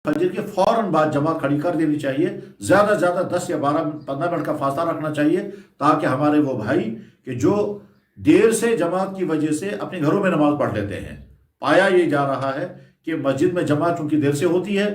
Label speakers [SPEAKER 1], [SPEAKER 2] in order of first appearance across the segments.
[SPEAKER 1] फजर के फ़ौरन बाद जमात खड़ी कर देनी चाहिए। ज़्यादा से ज़्यादा 10 या 12-15 मिनट का फासला रखना चाहिए, ताकि हमारे वो भाई कि जो देर से जमात की वजह से अपने घरों में नमाज पढ़ लेते हैं, पाया ये जा रहा है कि मस्जिद में जमात चूँकि देर से होती है,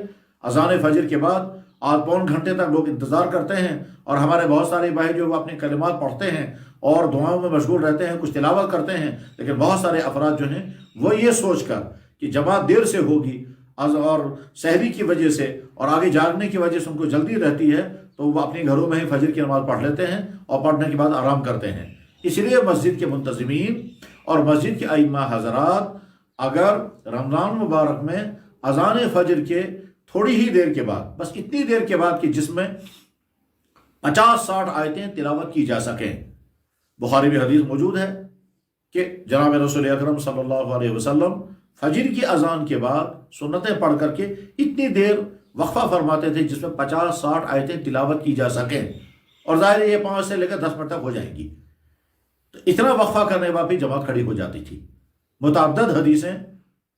[SPEAKER 1] अज़ान फजर के बाद आध पौन घंटे तक लोग इंतज़ार करते हैं, और हमारे बहुत सारे भाई जो अपने कलिमात पढ़ते हैं और दुआओं में मशगूल रहते हैं, कुछ तिलावत करते हैं, लेकिन बहुत सारे अफराद जो हैं वो ये सोच कर कि जमात देर से होगी और सहरी की वजह से और आगे जागने की वजह से उनको जल्दी रहती है, तो वो अपने घरों में ही फजर की नमाज़ पढ़ लेते हैं और पढ़ने के बाद आराम करते हैं। इसलिए मस्जिद के मुंतज़िमीन और मस्जिद के अइम्मा हज़रात अगर रमज़ान मुबारक में अज़ान फजर के थोड़ी ही देर के बाद, बस इतनी देर के बाद कि जिसमें 50-60 आयतें तिलावत की जा सकें, बुखारी में हदीस मौजूद है कि जनाब रसूल अकरम सल्लल्लाहु अलैहि वसल्लम फजर की अजान के बाद सुन्नतें पढ़ करके इतनी देर वक्फा फरमाते थे जिसमें 50-60 आयतें तिलावत की जा सकें, और ज़ाहिर ये 5 से लेकर 10 मिनट तक हो जाएंगी। तो इतना वक्फा करने के बाद भी जमात खड़ी हो जाती थी। मुतअद्दिद हदीसें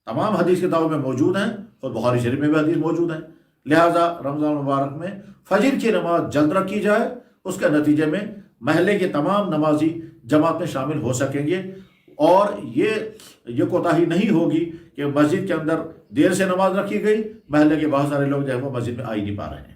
[SPEAKER 1] तमाम हदीस किताबों में मौजूद हैं और बुखारी शरीफ में भी हदीस मौजूद है। लिहाजा रमज़ान मुबारक में फजर की नमाज जल्द रखी जाए, उसके नतीजे में महल्ले के तमाम नमाजी जमात में शामिल हो सकेंगे, और ये कोताही नहीं होगी कि मस्जिद के अंदर देर से नमाज रखी गई, महल्ले के बहुत सारे लोग जो है वो मस्जिद में आ ही नहीं पा रहे हैं।